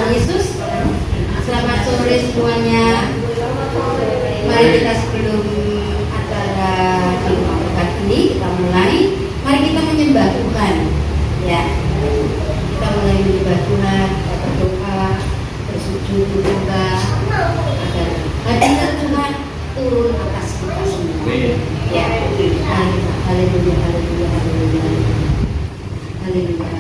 Tuhan Yesus. Selamat sore semuanya. Mari kita sebelum acara di rumah berkat ini kita mulai. Mari kita menyembah Tuhan. Ya, kita mulai menyembah Tuhan, kita berdoa, bersujud berdoa agar hadirat Tuhan turun atas kita semua. Ya, haleluya, haleluya, haleluya, haleluya. Hallelujah.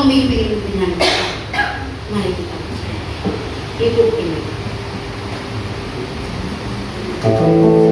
memimpin dengan mari kita percaya. Ibu ini. Ada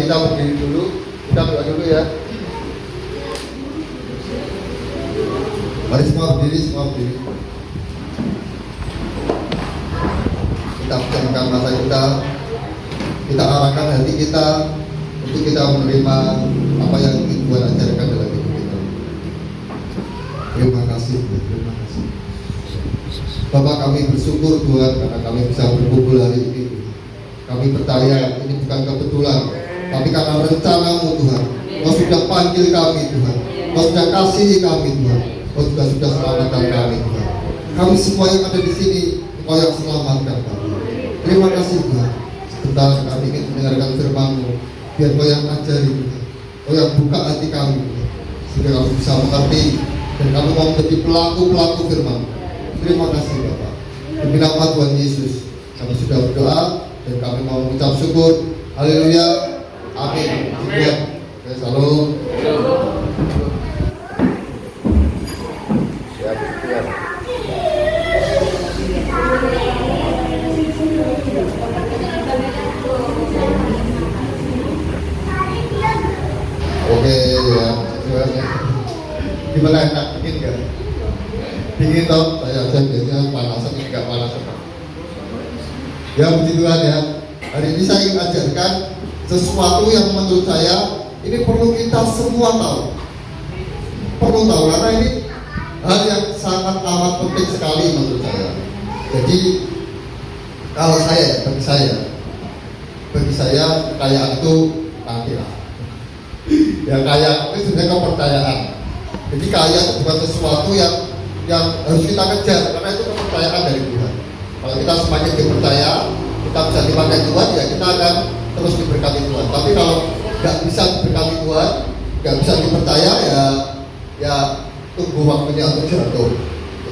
kita berdiri dulu, kita doa dulu ya. Mari semua berdiri, semua berdiri. Kita pecahkan mata kita arahkan hati kita untuk kita menerima apa yang Tuhan ajarkan dalam hidup kita. Terima kasih, terima kasih. Bapak, kami bersyukur Tuhan karena kami bisa berkumpul hari ini. Kami percaya ini bukan kebetulan, tapi karena rencana-Mu Tuhan. Kau sudah panggil kami Tuhan, Kau sudah kasihi kami Tuhan, Kau juga sudah selamatkan kami Tuhan. Kami semua yang ada di sini, Kau yang selamatkan kami. Terima kasih Tuhan. Sebentar kami ingin mendengarkan firman-Mu. Biar Kau yang ajari Tuhan, Kau yang buka hati kami Tuhan, sehingga kami bisa mengerti dan kami mau menjadi pelaku-pelaku firman. Terima kasih Bapak. Demi nama Tuhan Yesus kami sudah berdoa dan kami mau mengucap syukur. Haleluya. Amin. Salam. Siap. Oke ya. Gimana, enak dingin nggak? Dingin toh? Saya aja biasanya panasan, ini nggak panas. Ya puji Tuhan ya. Hari ini saya ingin ajarkan sesuatu yang menurut saya ini perlu kita semua tahu. Perlu tahu karena ini hal yang sangat amat penting sekali menurut saya. Jadi kalau bagi saya kekayaan itu nanti lah. Ya kaya itu sebenarnya kepercayaan. Jadi kaya itu bukan sesuatu yang harus kita kejar karena itu kepercayaan dari Tuhan. Kalau kita semakin dipercaya, kita bisa dipakai Tuhan, ya kita akan terus diberkati Tuhan. Tapi kalau nggak bisa diberkati Tuhan, nggak bisa dipercaya, ya tunggu waktunya untuk jatuh.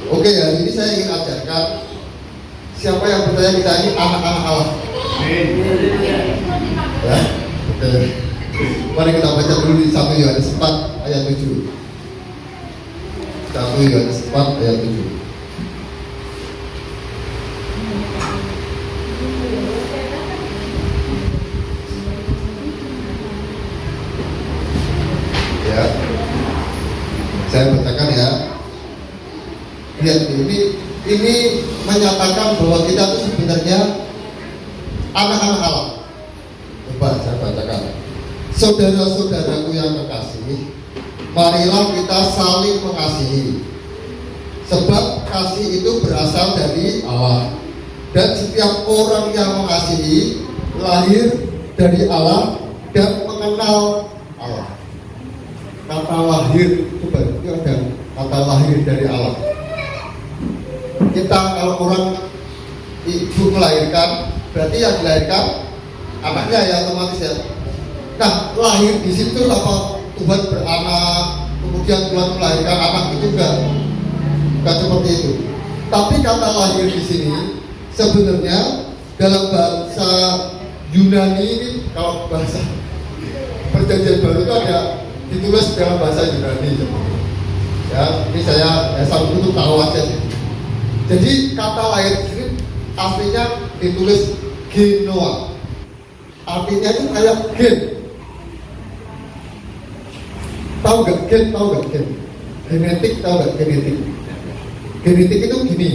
Oke, hari ini saya ingin ajarkan siapa yang percaya kita ini anak-anak Allah. Ya, oke. Mari kita baca dulu di 1 Yohanes 4 ayat 7. 1 Yohanes 4 ayat 7. Ya, saya bacakan ya. Lihat ini menyatakan bahwa kita itu sebenarnya anak-anak Allah. Coba saya bacakan. Saudara-saudaraku yang kekasih, marilah kita saling mengasihi. Sebab kasih itu berasal dari Allah. Dan setiap orang yang mengasihi lahir dari Allah dan mengenal Allah. Kata lahir itu berarti ada kata lahir dari Allah. Kita kalau orang ibu melahirkan, berarti yang dilahirkan anaknya ya otomatis ya. Nah, lahir di situ apa Tuhan beranak, kemudian Tuhan melahirkan anak itu enggak seperti itu. Tapi kata lahir di sini sebenarnya dalam bahasa Yunani ini, kalau bahasa Perjanjian Baru itu ada ditulis dalam bahasa Yunani. Ya, ini saya selalu untuk tahu aja. Jadi kata lahir di sini aslinya ditulis genoa. Artinya itu kayak gen. Tahu gak gen? Genetik, tahu gak genetik? Genetik itu gini.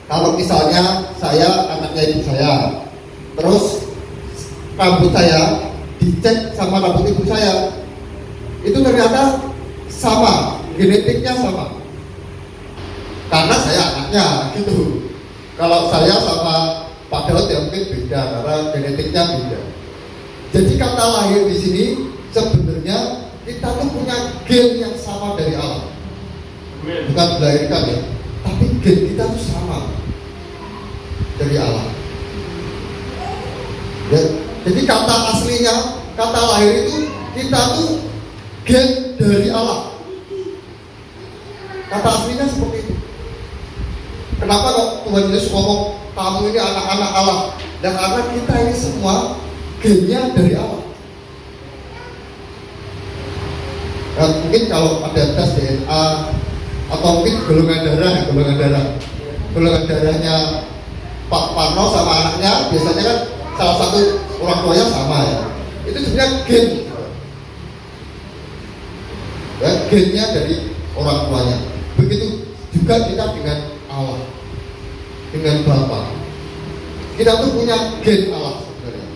Kalau misalnya saya anaknya ibu saya, terus rambut saya dicek sama rambut ibu saya, itu ternyata sama, genetiknya sama. Karena saya anaknya gitu. Kalau saya sama Pak Daud ya mungkin beda karena genetiknya beda. Jadi kata lahir di sini sebenarnya kita tuh punya gen yang sama dari Allah. Bukan dilahirkan ya, tapi gen kita tuh sama dari Allah. Ya, jadi kata aslinya, kata lahir itu kita tuh gen dari Allah. Kata aslinya seperti itu. Kenapa kok Tuhan Yesus ngomong kamu ini anak-anak Allah? Dan karena kita ini semua gennya dari Allah. Dan mungkin kalau ada tes DNA atau mungkin golongan darahnya Pak Parno sama anaknya biasanya kan salah satu orang tuanya sama ya. Itu sebenarnya gen. Ya, gennya dari orang tuanya. Begitu juga kita dengan Allah, dengan Bapa. Kita tuh punya gen Allah sebenarnya.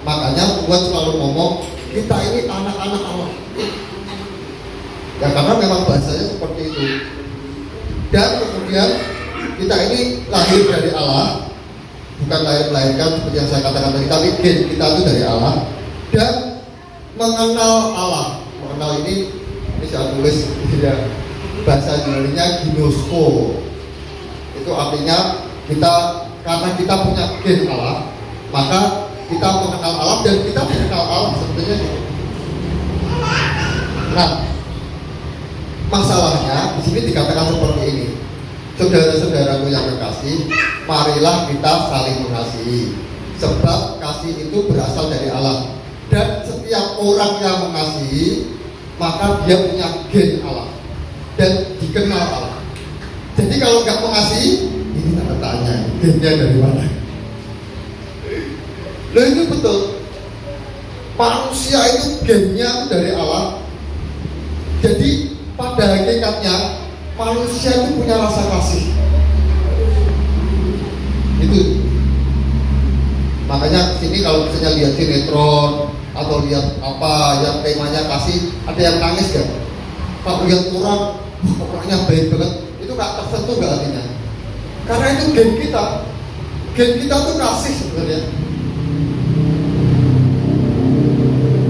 Makanya Tuhan selalu ngomong kita ini anak-anak Allah. Ya karena memang bahasanya seperti itu. Dan kemudian kita ini lahir dari Allah, bukan lahir-lahirkan seperti yang saya katakan tadi, tapi gen kita itu dari Allah dan mengenal Allah. Mengenal ini saya tulis ya, bahasa Yunaninya ginosko. Itu artinya kita, karena kita punya gen Allah, maka kita mengenal Allah dan kita mengenal Allah sebetulnya. Nah, masalahnya di sini dikatakan seperti ini. Saudara-saudaraku yang kekasih, marilah kita saling mengasihi. Sebab kasih itu berasal dari Allah. Dan setiap orang yang mengasihi, maka dia punya gen Allah dan dikenal Allah. Jadi kalau nggak mengasihi, ini tanda tanya, gennya dari mana? Loh itu betul. Manusia itu gennya dari Allah. Jadi pada hakikatnya manusia itu punya rasa kasih. Itu. Makanya sini kalau misalnya lihat sinetron atau lihat apa yang temanya kasih, ada yang nangis kan? Kalau lihat orang, orangnya baik banget, itu nggak tersentuh nggak hatinya? Karena itu gen kita. Gen kita tuh kasih sebenarnya.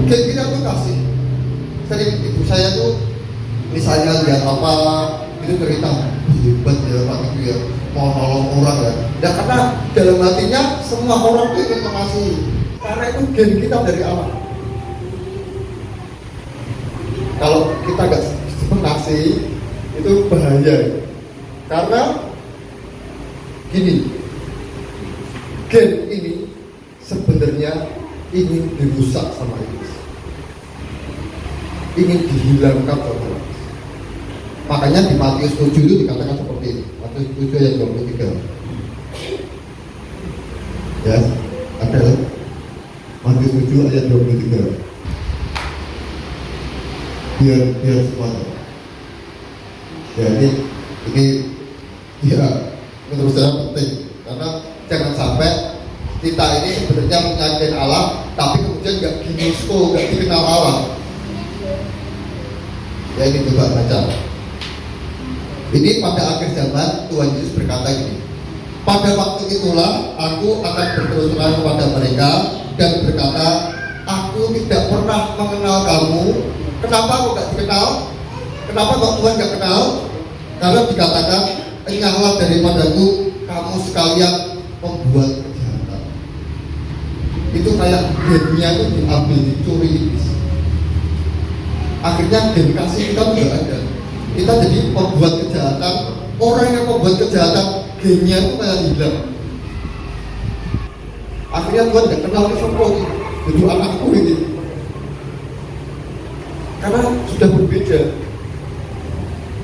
Gen kita tuh kasih. Sering ibu saya tuh misalnya lihat apa itu cerita hebat ya Pak itu ya, mau nolong orang ya. Dan karena dalam hatinya semua orang itu ingin mengasihi. Karena itu gen kita dari Allah. Kalau kita nggak mengasihi itu bahaya. Karena gini, gen ini sebenarnya ingin dirusak sama iblis, ingin dihilangkan sama iblis. Makanya di Matius 7 itu dikatakan seperti ini. Matius 7 ayat 23. Ya, ada Matius 7 ayat 23. Biar semuanya. Jadi ini ya menurut saya penting karena jangan sampai kita ini sebenarnya menyajikan Allah, tapi kemudian nggak ginosko, nggak dikenal Allah. Ya ini coba baca. Ini pada akhir zaman Tuhan Yesus berkata gini. Pada waktu itulah aku akan berterus terang kepada mereka dan berkata, aku tidak pernah mengenal kamu. Kenapa aku nggak dikenal? Kenapa kok Tuhan nggak kenal? Karena dikatakan, enyahlah daripadaku kamu sekalian membuat kejahatan. Itu kayak gennya itu diambil, dicuri. Akhirnya gen kasih kita tidak ada. Kita jadi membuat kejahatan. Orang yang membuat kejahatan, gennya itu kayak hilang. Akhirnya Tuhan nggak kenal ke sopo itu anakku ini. Karena sudah berbeda.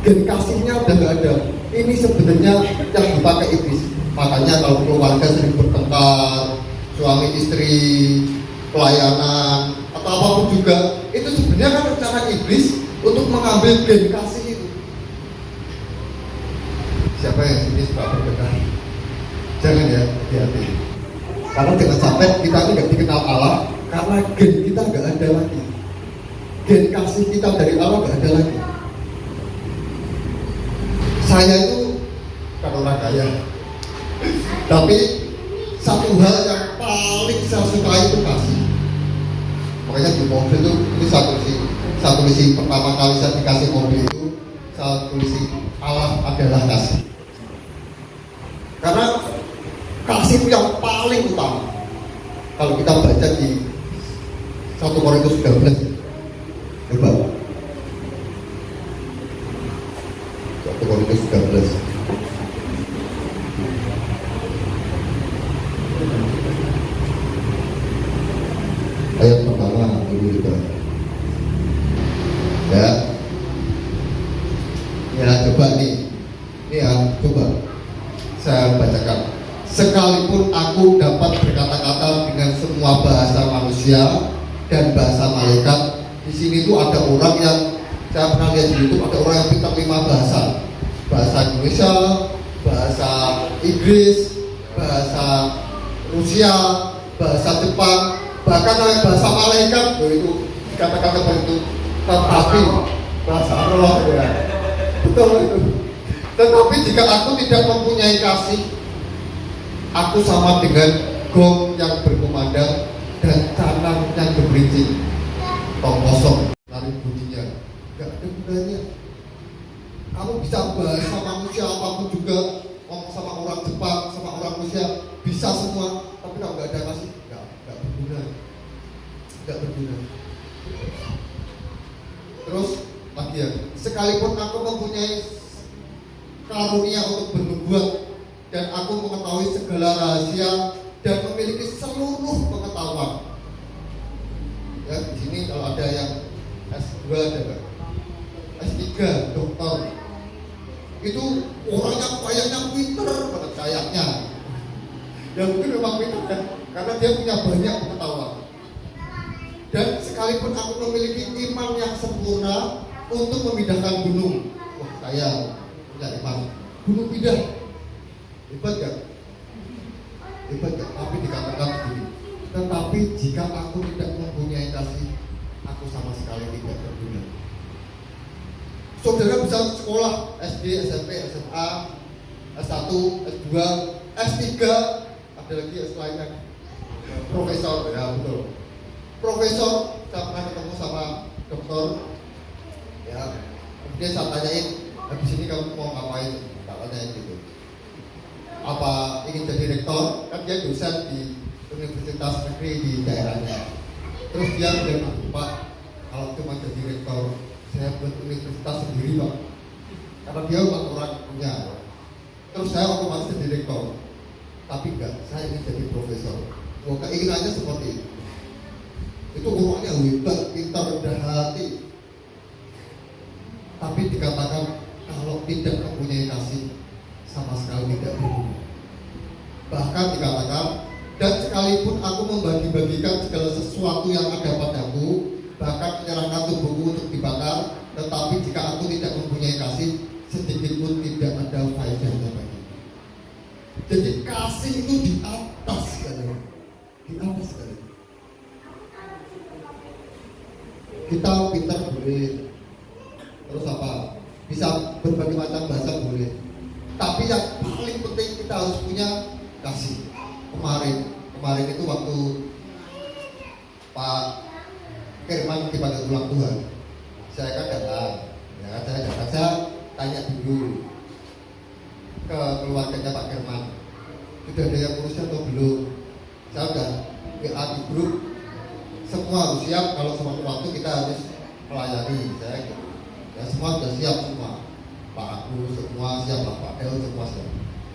Gen kasihnya udah nggak ada. Ini sebenarnya yang dipakai iblis. Makanya kalau keluarga sering bertengkar, suami istri, pelayanan atau apapun juga, itu sebenarnya kan rencana iblis untuk mengambil gen kasih itu. Siapa yang sini suka bertengkar? Jangan ya, hati-hati. Karena jangan sampai kita ini nggak dikenal Allah, karena gen kita nggak ada lagi. Gen kasih kita dari Allah nggak ada lagi. Saya itu kan orang kaya, tapi satu hal yang paling saya suka itu kasih. Makanya di mobil itu saya tulis pertama kali saya dikasih mobil itu, saya tulis Allah adalah kasih. Karena kasih itu yang paling utama. Kalau kita baca di 1 Korintus 13, coba 1 Korintus 13. Ayat pertama dulu kita. Ya coba nih. Ini ya, coba saya bacakan. Sekalipun aku dapat berkata-kata dengan semua bahasa manusia dan bahasa malaikat. Di sini tuh ada orang yang saya pernah lihat di YouTube, ada orang yang pintar 5 bahasa. Bahasa Indonesia, bahasa Inggris, bahasa Rusia, bahasa Jepang, bahkan oleh bahasa malaikat, itu kata-kata seperti itu. Tetapi bahasa roh ya, betul itu. Tetapi jika aku tidak mempunyai kasih, aku sama dengan gong yang berkumandang dan canang yang berberincing. Tong kosong, lari bunyinya, gak ada gunanya. Kamu bisa bahasa manusia apapun juga, ngomong sama orang Jepang, sama orang Rusia, bisa semua. Tapi kalau nggak ada kasih, nggak berguna, nggak berguna. Terus lagi ya, sekalipun aku mempunyai karunia untuk bernubuat dan aku mengetahui segala rahasia dan memiliki seluruh pengetahuan. Ya, di sini kalau ada yang S2 ada nggak? S3 dokter. Itu orangnya kayaknya pinter banget kayaknya. Ya mungkin memang pinter kan, karena dia punya banyak pengetahuan. Dan sekalipun aku memiliki iman yang sempurna untuk memindahkan gunung, wah saya punya iman gunung pindah, hebat gak? Hebat gak? Tapi dikatakan begini, tetapi jika aku tidak mempunyai kasih, aku sama sekali tidak berguna. Saudara bisa sekolah SD, SMP, SMA, S1, S2, S3, ada lagi selainnya, profesor, ya betul. Profesor, saya pernah ketemu sama dokter, ya, kemudian saya tanyain, habis ini kamu mau ngapain? Tak tanyain gitu. Apa ingin jadi rektor? Kan dia dosen di universitas negeri di daerahnya. Terus dia bilang, Pak, kalau cuma jadi rektor, saya buat universitas sendiri Pak. Karena dia orang punya. Terus saya otomatis jadi rektor. Tapi enggak, saya ingin jadi profesor. Oh, keinginannya seperti itu. Itu orangnya hebat, pintar, rendah hati. Tapi dikatakan kalau tidak mempunyai kasih, sama sekali tidak berguna. Bahkan dikatakan, dan sekalipun aku membagi-bagikan segala sesuatu yang ada padaku, bahkan menyerahkan tubuhku untuk dibakar, tetapi jika aku tidak mempunyai kasih, sedikit pun tidak ada faedahnya bagi. Jadi kasih itu di atas sekali, di atas sekali. Kita pintar boleh, terus apa? Bisa berbagai macam bahasa boleh. Tapi yang paling penting kita harus punya kasih. Kemarin itu waktu Pak Firman dipanggil ulang Tuhan, saya kan datang, ya saya tanya dulu ke keluarganya Pak Firman, sudah ada yang urusnya atau belum? Saya udah WA di grup, semua harus siap kalau suatu waktu kita harus melayani, saya gitu. Ya semua sudah siap semua, Pak Agus semua siap, Pak El semua siap.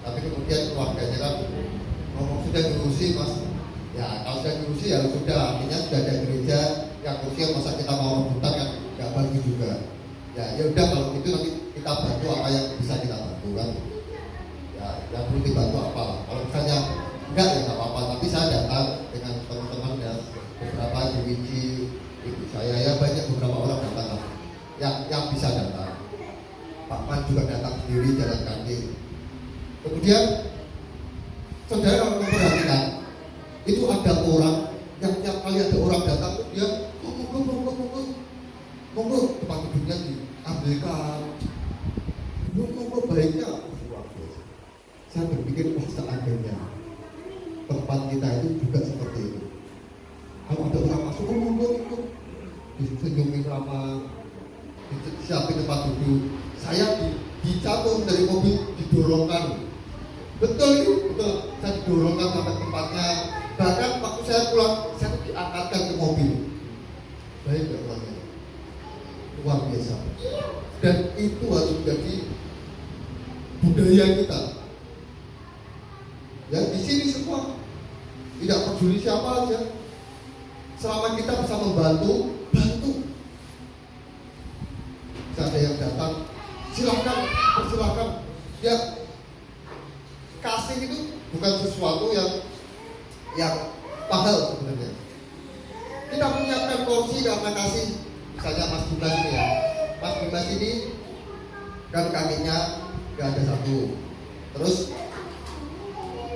Tapi kemudian keluarganya kan ngomong sudah diurusi Mas. Ya kalau sudah diurusi ya sudah, artinya sudah ada gereja yang kursi, masa kita mau rebutan kan nggak bagus juga. Ya udah kalau itu nanti kita bantu apa yang bisa kita bantu kan. Ya yang perlu dibantu apa? Kalau misalnya enggak ya nggak apa-apa. Tapi saya datang dengan teman-teman ya, beberapa di Wiji, ibu saya ya banyak beberapa orang datang yang bisa datang. Pak Man juga datang sendiri jalan kaki. Kemudian saudara kalau memperhatikan, itu ada orang yang tiap kali ada orang datang dia monggo tempat duduknya diambilkan, monggo baiknya. Saya berpikir wah seandainya tempat kita itu juga seperti itu. Kalau ada orang masuk, monggo disenyumin ramah, disiapin tempat duduk. Saya dicatut dari mobil, didorongkan. Betul itu, betul. Saya didorongkan sampai tempatnya. Bahkan waktu saya pulang, saya diangkatkan ke mobil. Baik gak orangnya? Luar biasa. Dan itu harus menjadi budaya kita. Ya di sini semua tidak peduli siapa aja. Selama kita bisa membantu, bantu. Jika ada yang datang, silakan, persilakan. Ya kasih itu bukan sesuatu yang mahal sebenarnya. Kita menyiapkan kursi karena kasih. Misalnya Mas Dimas ini ya, Mas Dimas ini kan kakinya nggak ada satu. Terus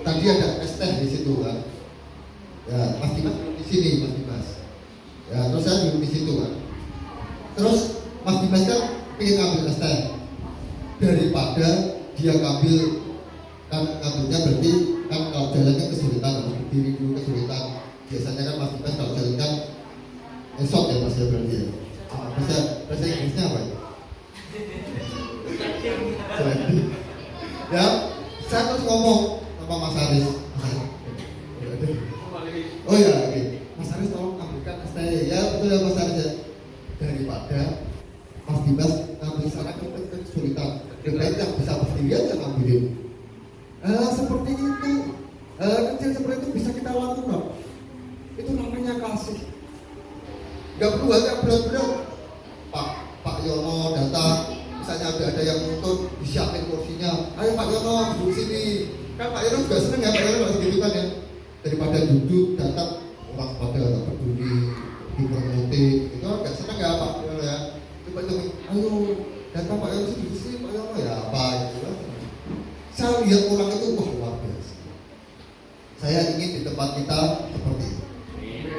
tadi ada es teh di situ kan. Ya, Mas Dimas duduk di sini, Mas Dimas. Ya, terus saya duduk di situ kan. Terus Mas Dimas kan pengen ngambil es teh. Daripada dia ngambil, kan ngambilnya berarti kan kalau jalannya kesulitan, harus berdiri dulu kesulitan. Biasanya kan Mas Dimas kalau jalan kan esok ya Mas ya berarti ya. Bahasa Inggrisnya apa ya? Ya, saya terus ngomong sama Mas Aris. Oh ya, oke. Mas Aris tolong ambilkan es teh. Ya betul ya Mas Aris ya. Daripada Mas Dimas ngambil sana kesulitan, dan yang bisa berdiri aja ngambilin. Seperti itu, kecil seperti itu bisa kita lakukan. Itu namanya kasih. Gak perlu hanya berat-berat. Pak Yono datang, misalnya ada yang nuntut, disiapin kursinya. Ayo Pak Yono duduk sini. Kan Pak Yono juga seneng ya, Pak Yono harus gitu kan ya. Daripada duduk datang orang pada tak peduli, dipromotin, itu kan gak seneng ya Pak Yono ya. Coba ayo datang Pak Yono sini, Pak Yono ya apa gitu kan. Saya lihat orang itu wah luar biasa. Saya ingin di tempat kita seperti itu.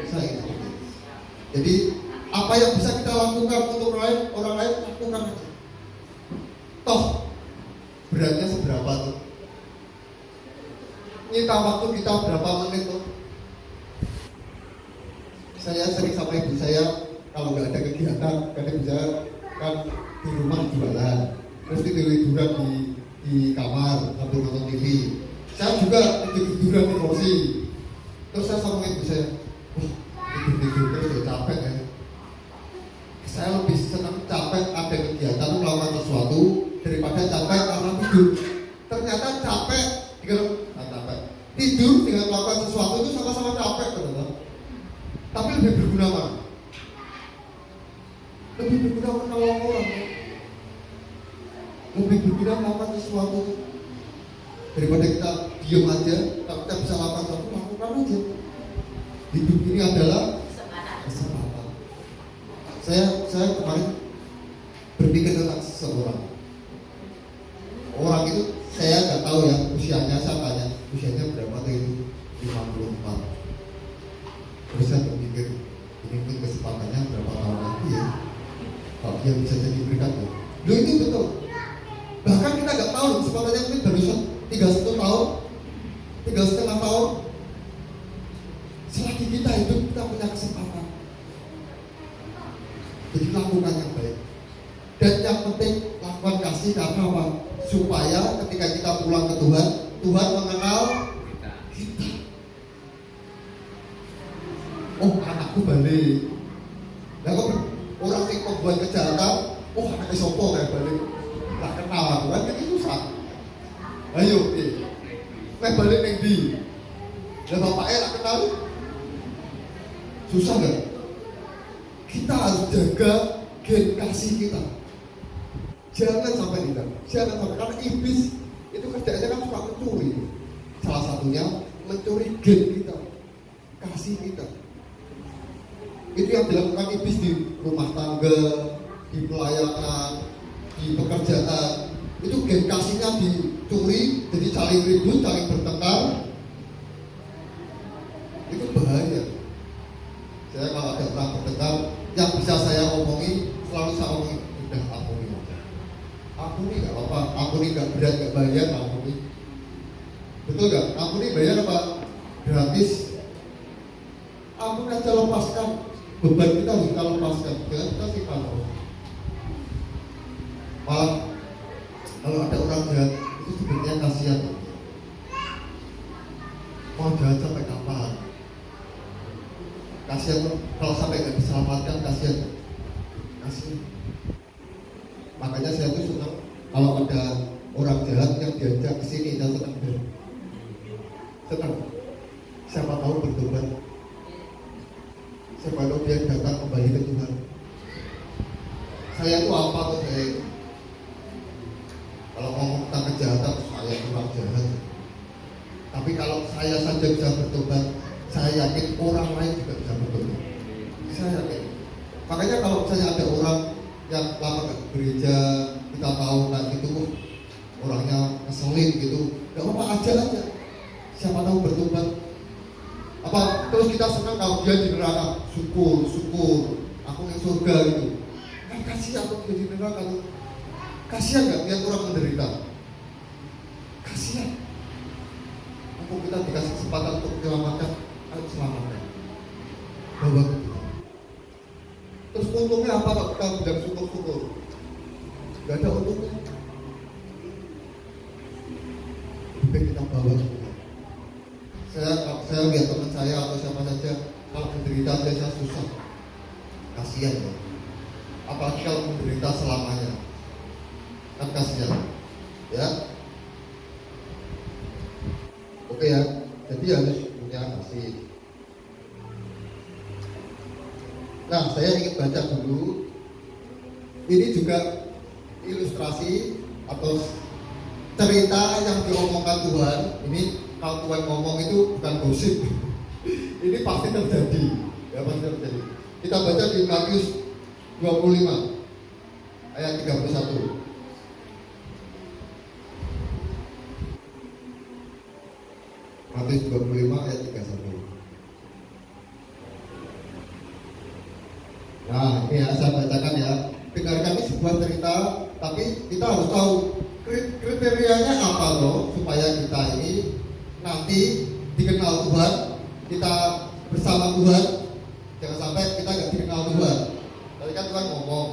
Saya ingin seperti itu. Jadi apa yang bisa kita lakukan untuk orang lain lakukan aja. Toh beratnya seberapa tuh? Nyita waktu kita berapa menit tuh? Saya sering sama ibu saya kalau nggak ada kegiatan, karena ibu saya kan di rumah jualan, terus tiduran di kamar sambil nonton TV. Saya juga tiduran di kursi. Terus saya sama ibu saya, tidur terus udah capek ya. Saya lebih senang capek ada kegiatan melakukan sesuatu daripada capek karena tidur. Ternyata capek tidur dengan melakukan sesuatu itu sama-sama capek teman-teman. Tapi lebih berguna mana? Lebih berguna menolong orang. Lebih berguna melakukan sesuatu daripada kita diam aja. Kalau kita bisa lakukan sesuatu, lakukan aja. Hidup ini adalah kesempatan. Saya kemarin berpikir tentang seseorang. Orang itu saya nggak tahu ya usianya, saya tanya usianya berapa tuh itu 54. Terus saya berpikir ini pun kesempatannya berapa tahun lagi ya kalau dia bisa jadi berkat ya. Loh itu betul. Bahkan kita nggak tahu kesempatannya mungkin baru 31 tahun, 3,5 tahun. Selagi kita hidup kita punya kesempatan. Jadi lakukan yang baik. Dan yang penting lakukan kasih karena apa? Supaya ketika kita pulang ke Tuhan, Tuhan mengenal kita. Oh anakku balik. Nah kok orang yang membuat kejahatan, oh anaknya sopo kayak balik. Gak kenal aku kan ini susah. Ayo, balik yang di. Dan bapaknya gak kenal. Susah gak? Kita harus jaga gen kasih kita. Jangan sampai hilang. Jangan sampai, karena iblis itu kerjanya kan suka mencuri. Salah satunya mencuri gen kita, kasih kita. Itu yang dilakukan iblis di rumah tangga, di pelayanan, di pekerjaan. Itu gen kasihnya dicuri, jadi saling ribut, saling bertengkar. Itu bahaya. Saya kalau ada orang bertengkar, yang bisa saya omongi, selalu saya omongin, udah ampuni aja. Ampuni gak apa-apa, ampuni gak berat, gak bayar, ampuni. Betul gak? Ampuni bayar apa? Gratis. Ampuni aja, lepaskan. Beban kita harus kita lepaskan, jangan kita simpan. Malah kalau ada orang jahat, itu sebenarnya kasihan. Mau jahat sampai kapan? Kasihan kalau sampai nggak diselamatkan, kasihan. Kasihan. Makanya saya tuh senang kalau ada orang jahat yang diajak ke sini, saya senang banget. Senang. Siapa tahu bertobat. Siapa tahu dia datang kembali ke Tuhan. Saya tuh apa tuh saya? Kalau ngomong tentang kejahatan, saya kurang jahat. Tapi kalau saya saja bisa bertobat, saya yakin orang lain juga bisa bertobat. Saya yakin. Makanya kalau misalnya ada orang yang lama ke gereja, kita tahu nanti itu orangnya ngeselin gitu, gak apa-apa, ajak aja. Siapa tahu bertobat. Apa terus kita senang kalau dia di neraka? Syukur, aku di surga gitu. Kan kasihan kalau dia di neraka tuh. Kasihan gak lihat orang menderita? Kasihan. Aku kita dikasih kesempatan untuk menyelamatkan, ayo selamatkan. Bawa kita. Terus untungnya apa kalau kita bilang syukur? Gak ada untungnya. Lebih kita bawa kita. Saya lihat teman saya atau siapa saja kalau menderita biasa susah. Kasihan ya. Apalagi kalau menderita selamanya. Kan kasihan. Ya. Oke ya, jadi harus punya kasih. Nah, saya ingin baca dulu. Ini juga ilustrasi atau cerita yang diomongkan Tuhan. Ini kalau Tuhan ngomong itu bukan gosip. Ini pasti terjadi. Ya, pasti terjadi. Kita baca di Matius 25 ayat 31. Matius 25 ayat 31. Nah, ini ya saya bacakan ya. Dengarkan, ini sebuah cerita, tapi kita harus tahu kriterianya apa loh supaya kita ini nanti dikenal Tuhan, kita bersama Tuhan. Jangan sampai kita nggak dikenal Tuhan. Tadi kan Tuhan ngomong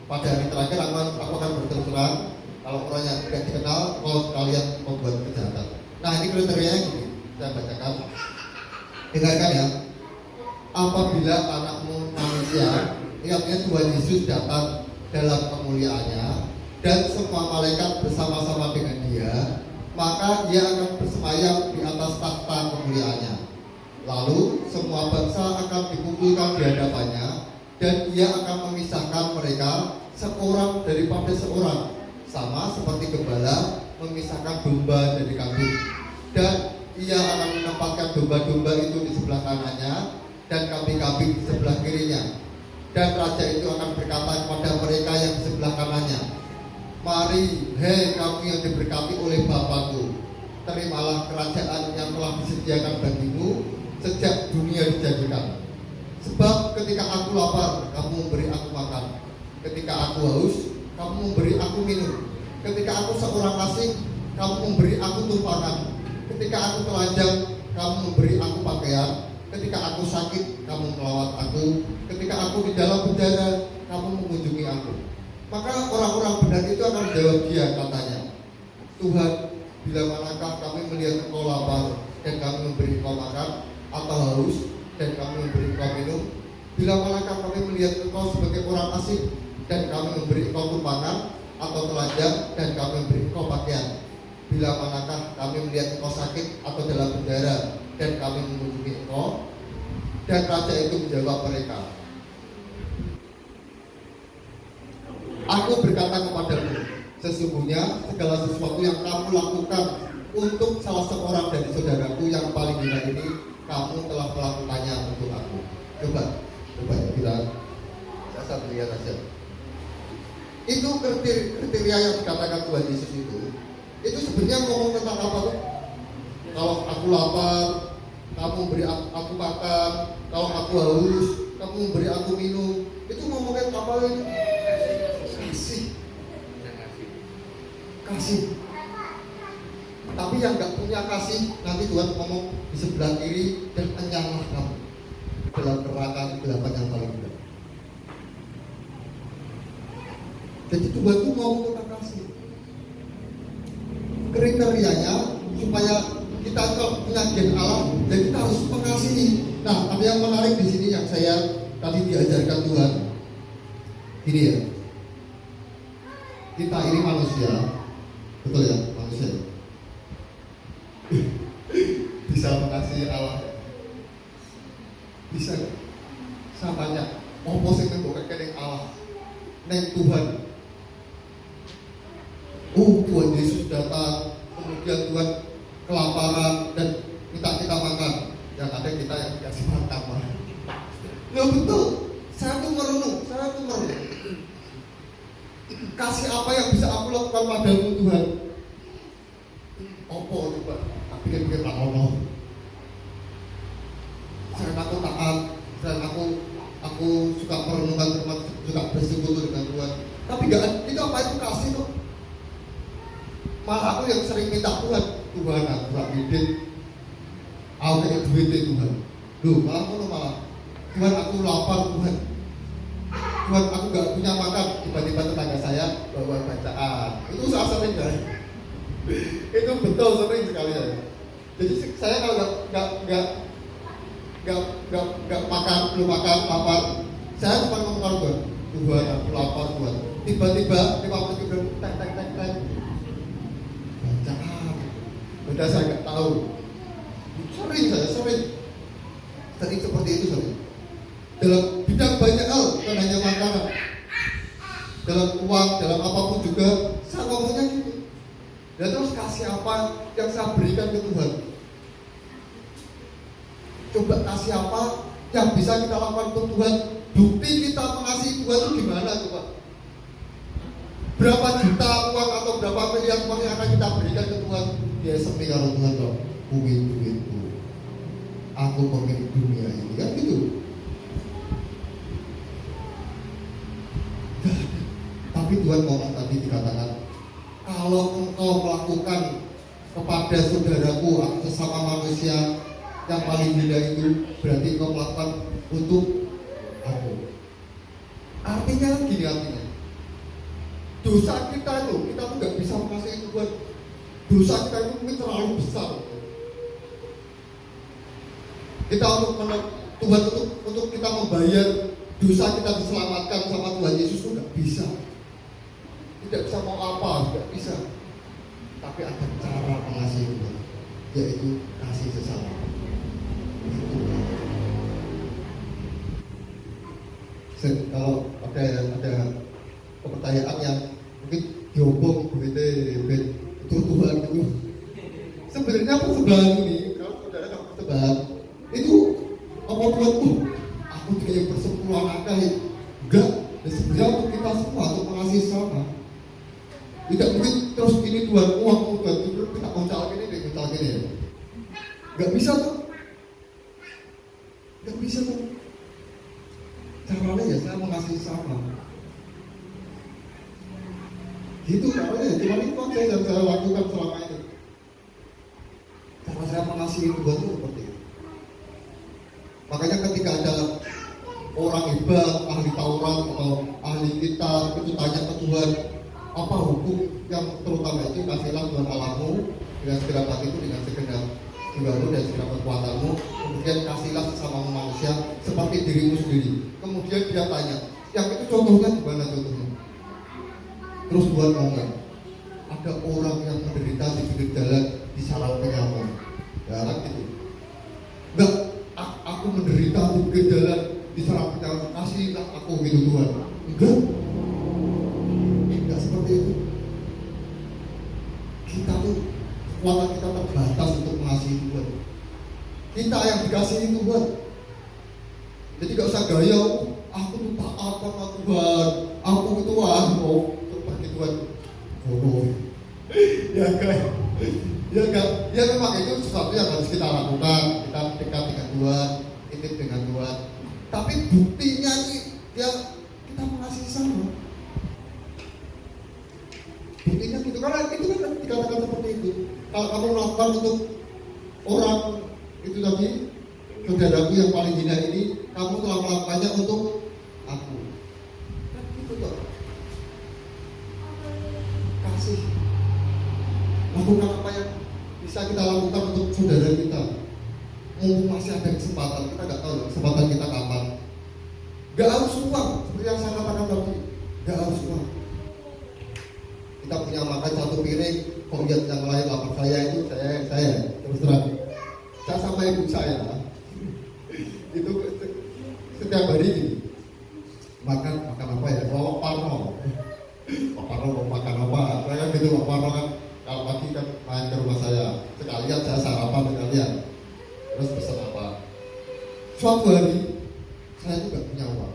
pada hari terakhir aku akan berterus terang kalau orang yang tidak dikenal, kalau kalian membuat kejahatan. Nah, ini kriterianya gini. Saya bacakan. Dengarkan ya. Apabila anakmu manusia, artinya Tuhan Yesus datang dalam kemuliaannya dan semua malaikat bersama-sama dengan dia, maka ia akan bersemayam di atas takhta kemuliaannya. Lalu semua bangsa akan dikumpulkan di hadapannya dan ia akan memisahkan mereka seorang daripada seorang, sama seperti gembala memisahkan domba dari kambing. Dan ia akan menempatkan domba-domba itu di sebelah kanannya dan kambing-kambing di sebelah kirinya. Dan raja itu akan berkata kepada mereka yang di sebelah kanannya, mari, hei kamu yang diberkati oleh Bapakku, terimalah kerajaan yang telah disediakan bagimu sejak dunia dijadikan. Sebab ketika aku lapar, kamu memberi aku makan. Ketika aku haus, kamu memberi aku minum. Ketika aku seorang asing, kamu memberi aku tumpangan. Ketika aku telanjang, kamu memberi aku pakaian. Ketika aku sakit, kamu melawat aku. Ketika aku di dalam penjara, kamu mengunjungi aku. Maka orang-orang benar itu akan menjawab dia, katanya, Tuhan, bila manakah kami melihat engkau lapar dan kami memberi engkau makan, atau haus dan kami memberi engkau minum? Bila manakah kami melihat engkau sebagai orang asing dan kami memberi engkau tumpangan, atau telanjang dan kami memberi engkau pakaian? Bila manakah kami melihat engkau sakit atau dalam penjara dan kami mengunjungi engkau? Dan raja itu menjawab mereka, aku berkata kepadamu, sesungguhnya segala sesuatu yang kamu lakukan untuk salah seorang dari saudaraku yang paling hina ini, kamu telah melakukannya untuk aku. Coba ya kita saya lihat aja. Itu kriteria yang dikatakan Tuhan Yesus itu sebenarnya ngomong tentang apa tuh? Kalau aku lapar, kamu beri aku makan. Kalau aku haus, kamu beri aku minum. Itu ngomongin apa ini? Kasih. Tapi yang nggak punya kasih, nanti Tuhan ngomong di sebelah kiri dan enyahlah kamu dalam neraka kegelapan yang paling berat. Jadi Tuhan itu ngomong tentang kasih. Kriterianya supaya kita punya gen Allah dan kita harus mengasihi. Nah, ada yang menarik di sini yang saya tadi diajarkan Tuhan. Ini ya, kita ini manusia, betul ya, manusia bisa mengasihi Allah. Bisa. Saya tanya, oposisi itu bukan kening Allah, neng Tuhan. Tuhan Yesus datang, kemudian Tuhan kelaparan dan minta kita makan. Yang ada kita yang dikasih makan. Ya betul. Saya tuh merenung. Kasih apa yang bisa aku lakukan padamu Tuhan? Opo coba? Aku pikir-pikir tak ono. Selain aku taat, selain aku suka merenungkan firman, suka bersekutu dengan Tuhan. Tapi gak, itu apa itu kasih tuh? Malah aku yang sering minta Tuhan aku gak midin, aku kayak duitnya Tuhan. Duh, malah Tuhan aku lapar Tuhan aku gak punya makan. Tiba-tiba tetangga saya bawa bacaan. Itu saya sering guys. Itu betul sering sekali ya. Jadi saya kalau gak makan, belum makan, lapar, saya cuma ngomong Tuhan aku lapar Tuhan. Tiba-tiba 5 menit kemudian tek bacaan. Udah saya gak tahu. Sering seperti itu sering. Dalam bidang banyak hal, bukan hanya makanan. Dalam uang, dalam apapun juga, saya ngomongnya gitu. Dan terus kasih apa yang saya berikan ke Tuhan? Coba kasih apa yang bisa kita lakukan untuk Tuhan? Bukti kita mengasihi Tuhan itu gimana coba? Berapa juta uang atau berapa miliar uang yang akan kita berikan ke Tuhan? Ya sepi kalau Tuhan dong, duitku. Aku pemilik dunia ini, kan gitu. Tapi Tuhan ngomong tadi dikatakan, kalau engkau melakukan kepada saudaraku atau sesama manusia yang paling hina itu, berarti engkau melakukan untuk aku. Artinya dosa kita tuh gak bisa mengasihi Tuhan. Dosa kita itu mungkin terlalu besar. Kita Tuhan untuk kita membayar dosa kita diselamatkan sama Tuhan Yesus itu nggak bisa. Tidak bisa mau apa, nggak bisa. Tapi ada cara mengasihi Tuhan, yaitu kasih sesama. Kalau ada pertanyaan yang mungkin diobong itu Tuhan itu sebenarnya persembahan ini, kalau saudara nggak persembahan itu apa Tuhan aku kayak persepuluhan akal enggak, dan sebenarnya untuk kita semua untuk mengasihi sesama. Tidak mungkin terus ini Tuhan uang Tuhan itu kita koncal gini ya. Nggak bisa tuh. Caranya ya saya mengasihi sesama. Gitu caranya, cuma itu aja yang saya lakukan selama ini. Cara saya mengasihi Tuhan itu seperti itu. Makanya ketika ada orang hebat, ahli Taurat atau ahli kitab itu tanya ke Tuhan, apa hukum yang terutama itu kasihlah Tuhan Allahmu dengan segenap hatimu, dengan segenap jiwamu dan segenap kekuatanmu, kemudian kasihlah sesama manusia seperti dirimu sendiri. Kemudian dia tanya, yang itu contohnya gimana contohnya? Terus Tuhan ngomong, ada orang yang menderita di pinggir jalan di sarang penyamun. Ya kan gitu. Enggak, aku menderita di pinggir jalan di sarang penyamun, kasihlah aku gitu Tuhan. Enggak seperti itu. Kita tuh kekuatan kita terbatas untuk mengasihi Tuhan. Kita yang dikasihi Tuhan. Jadi gak usah gaya, aku tuh taat sama Tuhan, aku itu pergi Tuhan. Ya memang itu sesuatu yang harus kita lakukan. Kita dekat dengan Tuhan, intip dengan Tuhan. Tapi buktinya nih, ya kita mengasihi sama. Buktinya gitu, karena itu kan dikatakan seperti itu. Kalau kamu melakukan untuk orang itu tadi, saudaraku yang paling hina ini, kamu telah melakukannya untuk aku. Kan gitu toh. Kasih. Lakukan apa yang bisa kita lakukan untuk saudara kita. Mumpung masih ada kesempatan, kita nggak tahu kesempatan kita kapan. Gak harus uang, seperti yang saya katakan tadi. Gak harus uang. Kita punya makan satu piring, kok lihat yang lain lapar saya itu saya terus terang. Saya sama ibu saya itu setiap hari gini, makan apa ya? Pak Parno mau makan apa? Saya kan gitu, Pak Parno kan kalau pagi kan main ke rumah saya, sekalian saya sarapan dengan kalian, terus pesan apa? Suatu hari saya juga punya uang,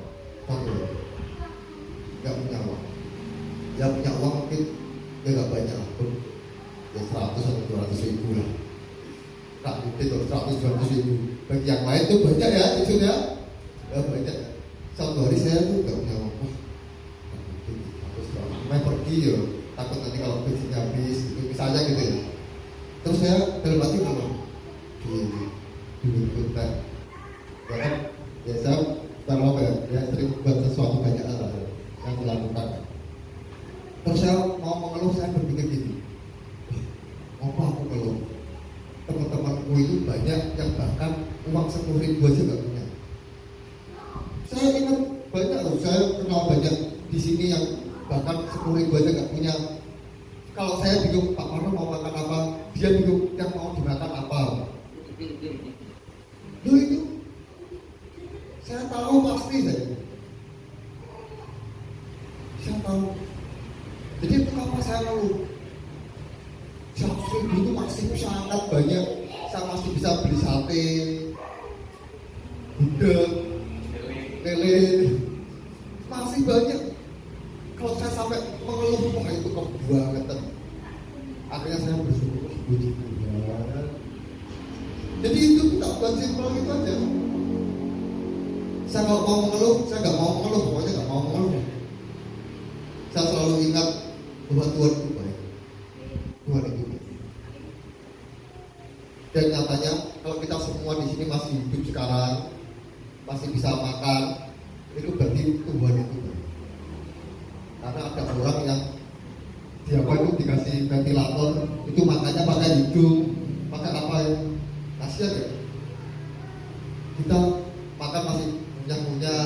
tak itu 100-200 ribu. Bagi yang lain tuh banyak ya, ya banyak. Satu hari saya tuh nggak punya apa, harus main pergi ya, takut nanti kalau bensinnya habis, gitu, misalnya gitu ya. Terus saya dalam hati ngomong, di teh, ya kan, ya saya kalau ya sering buat sesuatu banyak hal yang dilakukan. Terus saya mau mengeluh, saya berpikir gini, apa aku kalau teman-temanku itu banyak yang bahkan uang 10 ribu aja nggak punya. Saya ingat banyak loh, saya kenal banyak di sini yang bahkan 10 ribu aja nggak punya. Kalau saya bingung Pak Marno mau makan apa, dia bingung yang mau dimakan apa. Loh itu, saya tahu pasti saya tahu. Jadi itu apa saya lalu? 100 ribu itu masih sangat banyak. Saya masih bisa beli sate, gudeg, lele, masih banyak. Kalau saya sampai mengeluh, wah itu kebangetan. Akhirnya saya bersyukur, puji Tuhan. Jadi itu kita buat simpel gitu aja. Saya nggak mau mengeluh, saya nggak mau mengeluh, pokoknya nggak mau mengeluh. Saya selalu ingat bahwa Tuhan itu baik. Tuhan itu baik. Dan nyatanya kalau kita semua di sini masih hidup sekarang, masih bisa makan, itu berarti Tuhan itu baik. Karena ada orang yang siapa itu dikasih ventilator, itu makannya pakai hidung, pakai apa ya? Kasihan ya. Kita makan masih punya-punya,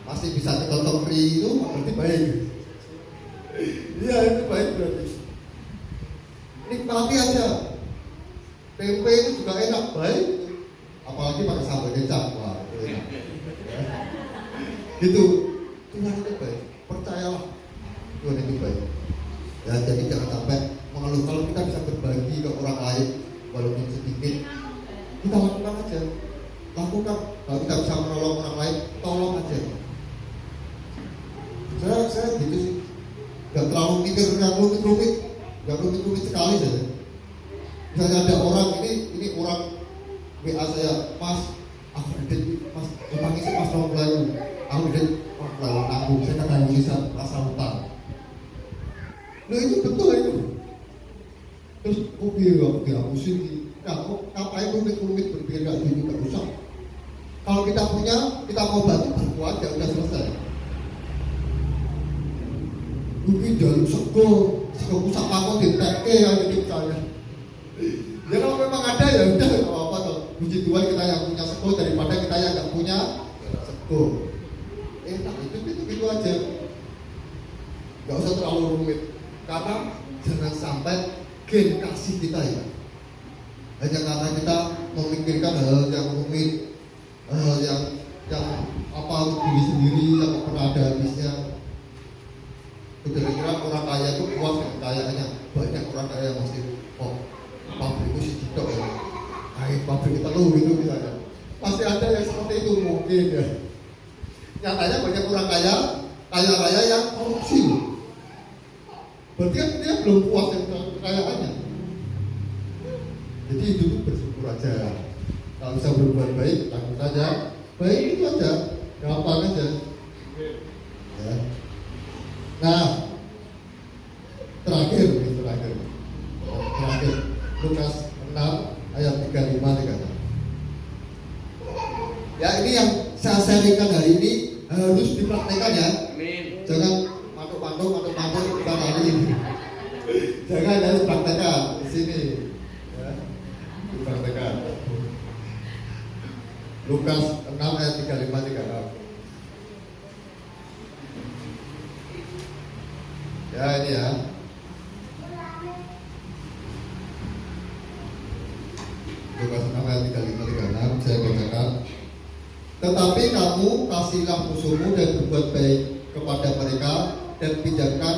masih bisa ditotok free, itu berarti baik. Iya itu baik berarti. Nikmati aja. Tempe itu juga enak, baik. Apalagi pakai sambal kecap, wah itu enak. Ya. Gitu. Tuhan itu baik. Percayalah, Tuhan itu baik. Ya jadi jangan sampai mengeluh. Kalau kita bisa berbagi ke orang lain, walaupun sedikit, kita lakukan aja. Lakukan. Kalau kita bisa menolong orang lain, tolong aja. Saya gitu sih. Gak terlalu mikir yang rumit-rumit, gak rumit-rumit sekali saja. Misalnya ada orang ini orang WA saya, Mas, aku kredit, Mas, utang isi Mas mau Melayu, aku kredit Melayu tanggung, saya kata bisa rasa utang. Nah itu betul itu. Terus kok aku dihapusin nih? Nah, ngapain rumit-rumit berpikir gak gini, gak usah. Kalau kita punya, kita mau bantu, bantu aja, udah selesai. Mungkin jalur sego pusat kamu diteke yang hidup saya. Ya kalau memang ada ya udah nggak apa-apa toh. Puji Tuhan kita yang punya sego daripada kita yang nggak punya sego. Enak itu aja. Nggak usah terlalu rumit. Karena jangan sampai gen kasih kita ya. Hanya karena kita memikirkan hal yang rumit, hal yang apa untuk diri sendiri yang pernah ada habisnya. Kira-kira orang kaya itu puas dengan kayaannya. Banyak orang kaya yang masih pabrikku sih tidak ya. Kayak pabrik telur gitu misalnya. Pasti ada yang seperti itu mungkin ya. Nyatanya banyak orang kaya raya yang korupsi. Berarti kan dia belum puas dengan kekayaannya. Jadi itu bersyukur aja. Kalau bisa berbuat baik, lakukan saja. Baik itu aja, gampang aja. Ya. Nah, terakhir Lukas 6 ayat 35. Ya ini yang saya sharingkan hari ini harus dipraktekkan ya. Amin. Jangan mantuk kita kali ini. Jangan harus praktekkan di sini. Ya, dipraktekkan. Lukas 6 ayat 35. Ya ini ya. Lukas 6 ayat 35 saya bacakan. Tetapi kamu kasihlah musuhmu dan berbuat baik kepada mereka dan pijakan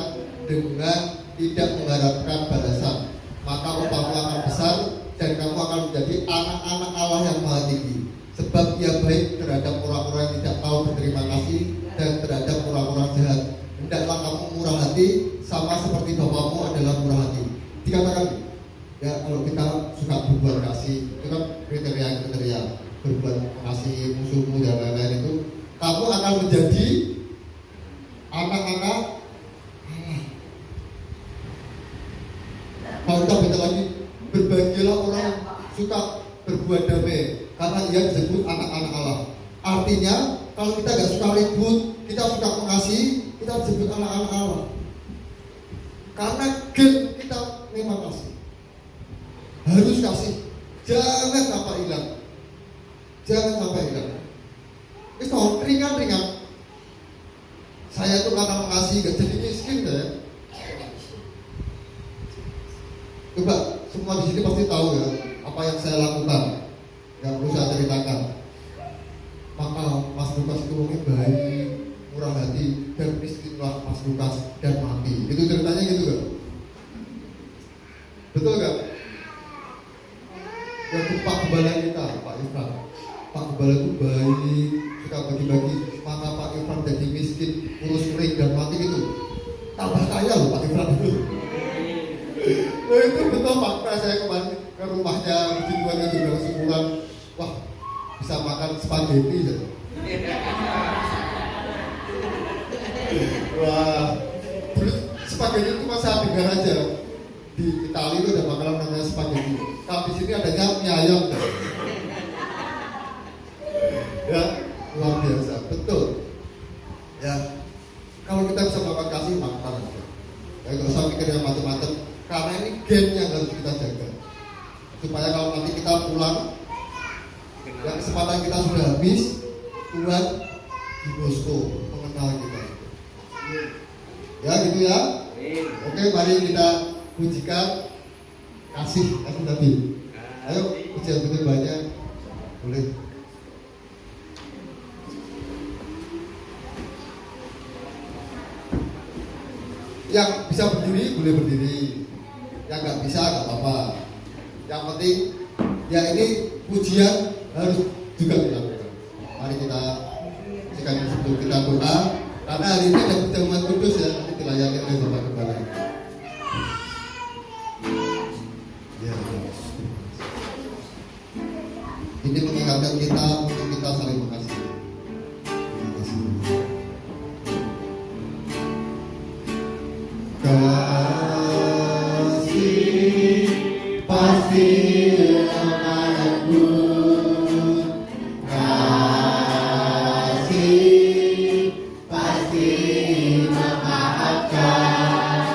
dengan tidak mengharapkan balasan. Maka upahmu akan besar dan kamu akan menjadi anak-anak Allah yang maha tinggi. Sebab ia baik terhadap orang-orang yang tidak tahu berterima kasih dan terhadap orang-orang jahat. Hendaklah kamu murah hati sama seperti Bapamu adalah murah hati. Dikatakan ya kalau kita suka berbuat kasih, kriteria berbuat mengasihi musuhmu dan lain-lain itu, kamu akan menjadi anak-anak Allah. Kalau kita baca lagi, berbahagialah orang yang suka berbuat damai, karena ia disebut anak-anak Allah. Artinya, kalau kita nggak suka ribut, kita suka mengasihi, kita disebut anak-anak Allah. Karena gen kita memang kasih, harus kasih, jangan sampai hilang, jangan sampai hilang. Itu ringan-ringan. Saya tuh karena mengasihi gak jadi miskin ya. Coba semua di sini pasti tahu ya apa yang saya lakukan, yang perlu saya ceritakan. Maka Mas Lukas itu orangnya baik, murah hati, dan miskinlah Mas Lukas dan mati. Itu ceritanya gitu kan? Betul kan? Yang Pak Gembala kita, Pak Irfan. Pak Gembala itu baik, suka bagi-bagi. Maka Pak Irfan jadi miskin, kurus kering dan mati gitu. Tambah kaya loh Pak Irfan itu. Nah itu betul fakta. Saya kemarin ke rumahnya begituan itu udah sebulan, wah bisa makan spaghetti ya. Wah, terus spaghetti itu masa dengar aja di Italia itu ada makanan namanya spaghetti. Tapi di sini adanya mie ayam. Ya, luar biasa, betul. Ya, kalau kita bisa makan kasih makan aja. Ya nggak usah mikir yang macam-macam. Karena ini gen yang harus kita jaga. Supaya kalau nanti kita pulang, dan kesempatan kita sudah habis, Tuhan di Bosco mengenal kita. Ya gitu ya. Oke, mari kita pujikan kasih Nabi. Ayo pujian betul banyak. Boleh. Yang bisa berdiri boleh berdiri, yang nggak bisa nggak apa-apa. Yang penting ya ini pujian harus juga dilakukan. Mari kita sekarang sebelum kita doa, karena hari ini ada perjamuan kudus ya, nanti dilayani oleh Bapak Gembala. Ya, ini mengingatkan kita untuk kita saling mengasihi. Terima kasih. Kasih pasti amanatku, kasih pasti memaafkan,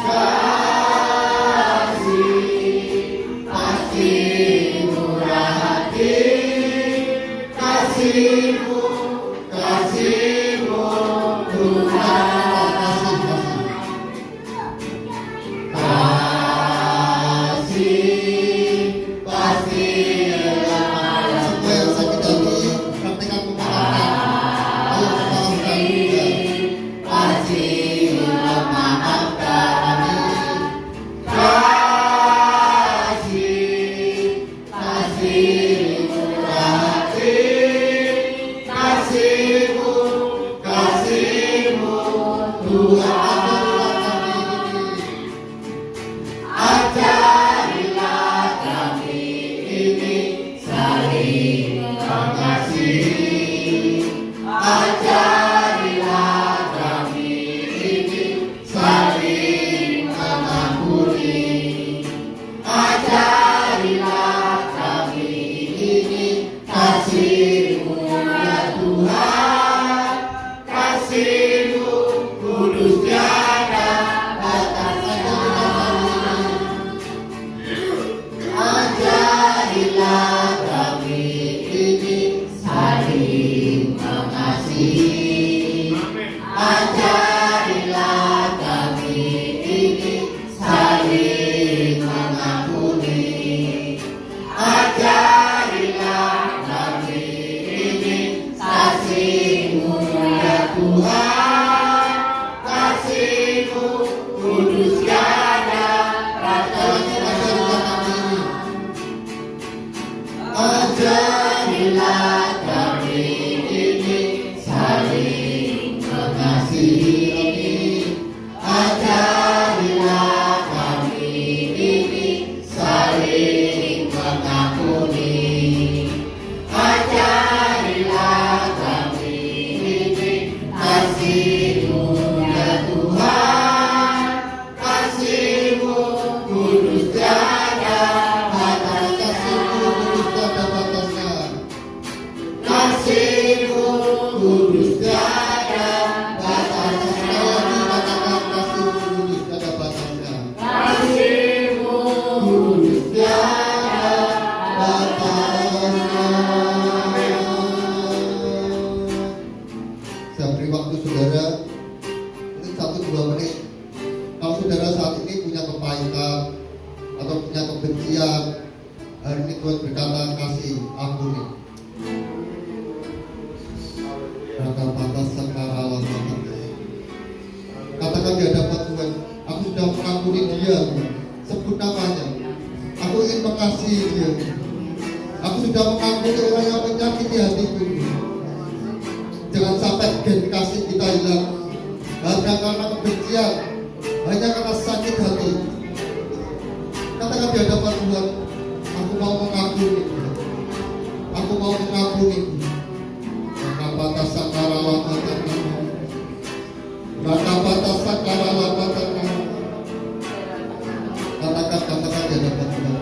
kasih pasti murah hati, kasihmu Tuhan. Hari ini Tuhan berkata kasih ampuni. Raka batas sakara lama. Katakan di hadapan Tuhan, aku sudah mengampuni dia, Tuhan. Sebut namanya. Aku ingin mengasihi dia. Aku sudah mengampuni orang yang menyakiti hatiku. Jangan sampai gen kasih kita hilang hanya karena kebencian, hanya karena sakit hati. Katakan di hadapan Tuhan, aku mau mengampuni. Aku mau mengampuni. Raka batas sakara lama. Raka batas sakara lama. Katakan di hadapan Tuhan,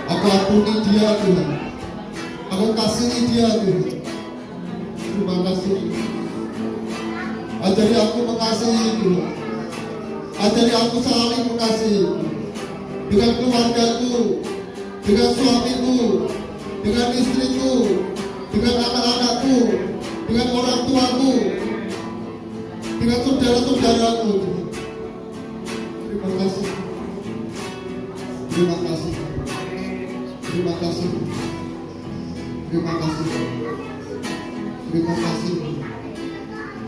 aku ampuni dia Tuhan. Aku kasihi dia Tuhan. Terima kasih. Ajari aku mengasihi Tuhan. Ajari aku saling mengasihi dengan keluargaku, dengan suamiku, dengan istriku, dengan anak-anakku, dengan orang tuaku, dengan saudara-saudaraku. Terima kasih. Terima kasih. Terima kasih. Terima kasih. Terima kasih.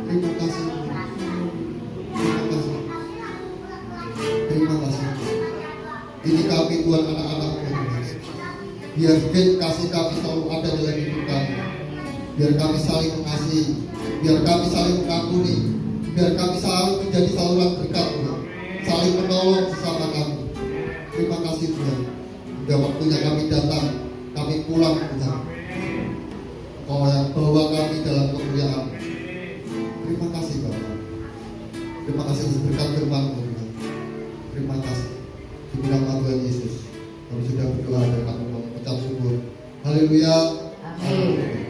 Terima kasih. Terima kasih. Terima kasih. Ini kami Tuhan, anak-anakmu. Biar kasih kami selalu ada dalam hidup kami. Biar kami saling mengasihi. Biar kami saling mengampuni. Biar kami saling menjadi saluran berkat Tuhan. Saling menolong sesama kami. Terima kasih Tuhan. Sudah waktunya kami datang. Kami pulang Tuhan. Kau yang bawa kami dalam kemuliaan. Terima kasih Bapak. Terima kasih untuk berkat firman-Mu Tuhan. Terima kasih. Di nama Tuhan Yesus kami sudah berdoa dan kami mengucap syukur. Haleluya. Amin.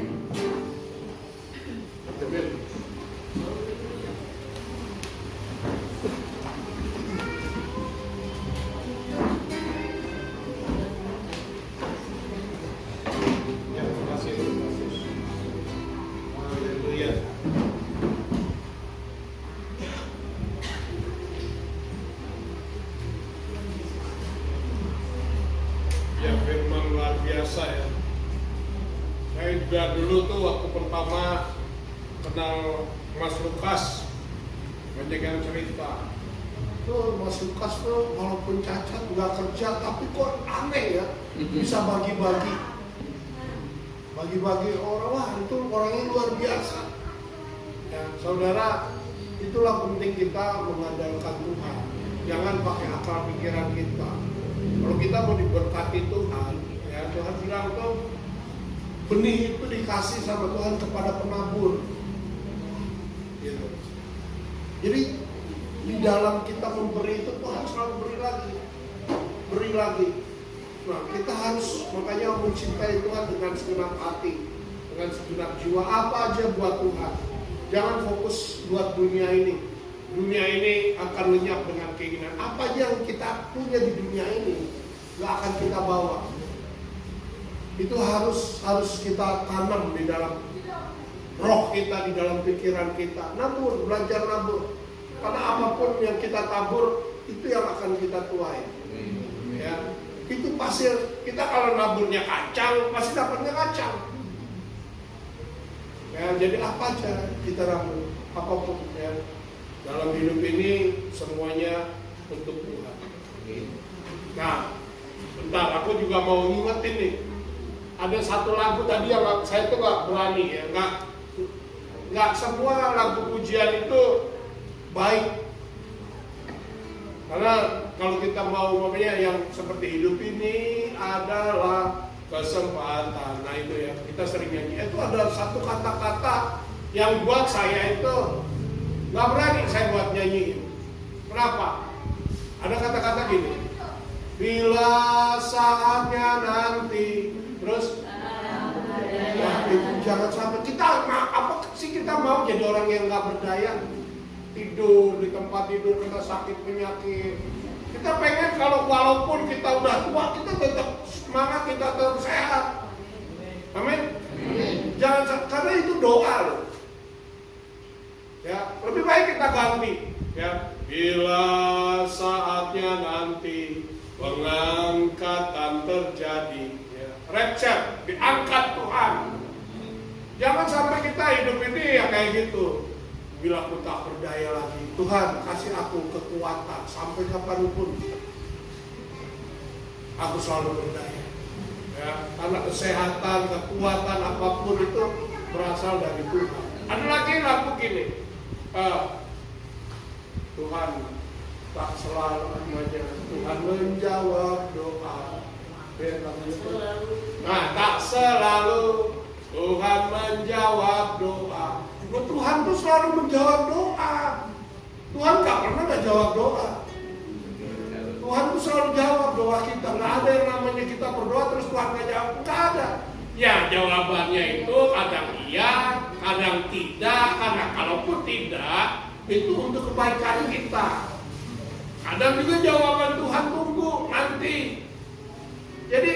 Ya, firman luar biasa ya. Saya juga dulu tuh waktu pertama kenal Mas Lukas, banyak yang cerita. Tuh Mas Lukas tuh walaupun cacat nggak kerja, tapi kok aneh ya, bisa bagi-bagi orang. Wah, itu orangnya luar biasa. Ya, saudara, itulah penting kita mengandalkan Tuhan. Jangan pakai akal pikiran kita. Kalau kita mau diberkati Tuhan, ya Tuhan bilang tuh benih itu dikasih sama Tuhan kepada penabur. Gitu. Jadi di dalam kita memberi itu Tuhan selalu beri lagi. Nah, kita harus makanya mencintai Tuhan dengan segenap hati, dengan segenap jiwa. Apa aja buat Tuhan. Jangan fokus buat dunia ini. Dunia ini akan lenyap dengan keinginan. Apa aja yang kita punya di dunia ini gak akan kita bawa. Itu harus kita tanam di dalam roh kita, di dalam pikiran kita. Nabur, belajar nabur. Karena apapun yang kita tabur itu yang akan kita tuai. Ya, itu pasti kita kalau naburnya kacang pasti dapatnya kacang. Ya, jadi apa aja kita nabur, apapun ya. Dalam hidup ini semuanya untuk Tuhan. Nah, bentar, aku juga mau ngingetin nih. Ada satu lagu tadi yang saya tuh nggak berani ya, nggak semua lagu pujian itu baik. Karena kalau kita mau ngomongnya yang seperti hidup ini adalah kesempatan. Nah itu ya, kita sering nyanyi. Itu ada satu kata-kata yang buat saya itu nggak berani saya buat nyanyiin. Kenapa? Ada kata-kata gini. Bila saatnya nanti, terus ya, itu jangan sampai kita apa sih kita mau jadi orang yang nggak berdaya, tidur di tempat tidur kena sakit penyakit. Kita pengen kalau walaupun kita udah tua kita tetap semangat, kita tetap sehat. Amin. Jangan, karena itu doa loh. Ya, lebih baik kita ganti. Ya, bila saatnya nanti pengangkatan terjadi. Ya. Rapture, diangkat Tuhan. Jangan sampai kita hidup ini ya kayak gitu. Bila aku tak berdaya lagi, Tuhan kasih aku kekuatan sampai kapanpun. Aku selalu berdaya. Ya, karena kesehatan, kekuatan apapun itu berasal dari Tuhan. Ada lagi lagu gini, Tuhan tak selalu aja, Tuhan menjawab doa. Nah, tak selalu Tuhan menjawab doa. Tuhan tuh selalu menjawab doa. Tuhan gak pernah gak jawab doa. Tuhan tuh selalu jawab doa kita. Gak ada yang namanya kita berdoa terus Tuhan gak jawab. Gak ada. Ya jawabannya itu kadang iya, kadang tidak. Karena kalaupun tidak, itu untuk kebaikan kita. Kadang juga jawaban Tuhan tunggu nanti. Jadi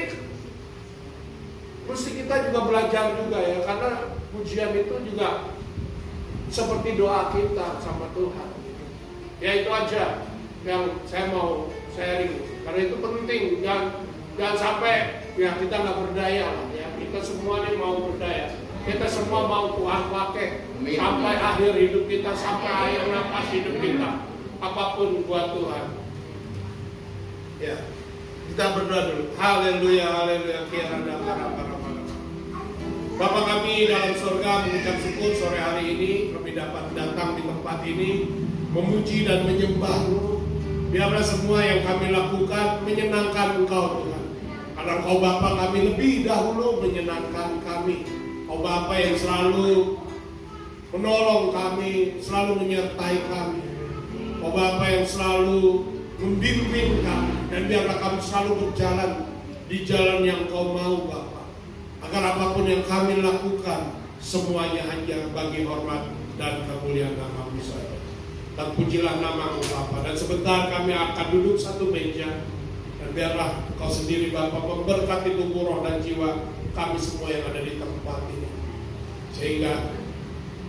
mesti kita juga belajar juga ya. Karena pujian itu juga seperti doa kita sama Tuhan. Ya itu aja yang saya mau sharing. Karena itu penting. Jangan sampai ya kita nggak berdaya lah ya. Kita semua ini mau berdaya. Kita semua mau Tuhan pakai sampai akhir hidup kita, sampai akhir nafas hidup kita. Apapun buat Tuhan. Ya, kita berdoa dulu. Haleluya, haleluya. Bapa kami dalam surga mengucap syukur sore hari ini kami dapat datang di tempat ini memuji dan menyembah-Mu. Biarlah semua yang kami lakukan menyenangkan Engkau Tuhan. Karena Engkau Bapa kami lebih dahulu menyenangkan kami. Engkau Bapa yang selalu menolong kami, selalu menyertai kami. Engkau Bapa yang selalu membimbing kami. Dan biarlah kami selalu berjalan di jalan yang Engkau mau Bapa. Agar apapun yang kami lakukan semuanya hanya bagi hormat dan kemuliaan nama-Mu saja. Dan pujilah nama-Mu Bapa. Dan sebentar kami akan duduk satu meja. Dan biarlah Kau sendiri Bapa memberkati tubuh, roh dan jiwa kami semua yang ada di tempat ini. Sehingga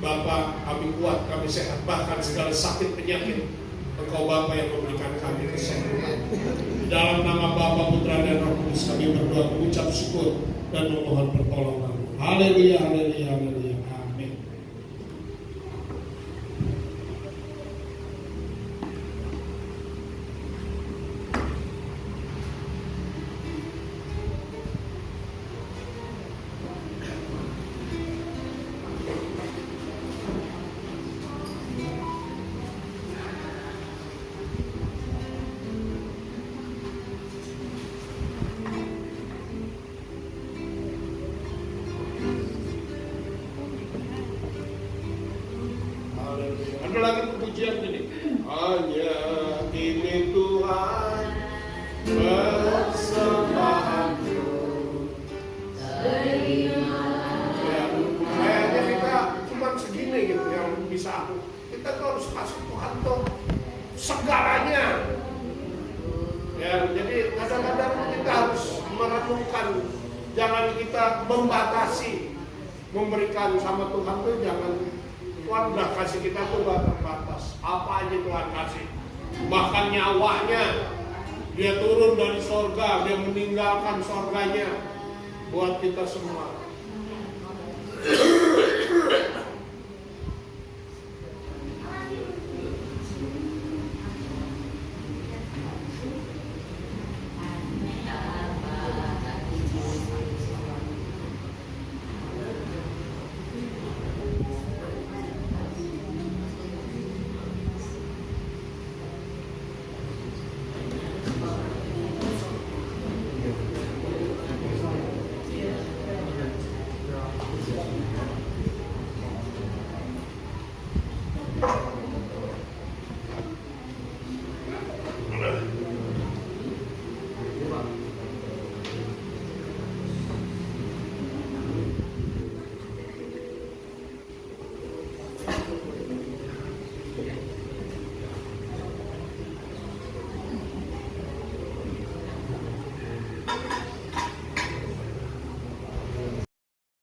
Bapa kami kuat, kami sehat, bahkan segala sakit penyakit Engkau Bapa yang memberikan kami kesembuhan. Dalam nama Bapa, Putra dan Roh Kudus kami berdoa, mengucap syukur dan memohon pertolongan. Haleluya, haleluya, haleluya. Amin. Ada lagi pujian ini. Hanya ini Tuhan persembahanku. Kayaknya kita cuma segini gitu yang bisa. Kita tuh harus kasih Tuhan tuh segalanya. Ya, jadi kadang-kadang kita harus merenungkan. Jangan kita membatasi memberikan sama Tuhan tuh jangan. Tuhan udah kasih kita tuh gak terbatas. Apa aja Tuhan kasih. Bahkan nyawanya. Dia turun dari sorga. Dia meninggalkan sorganya. Buat kita semua.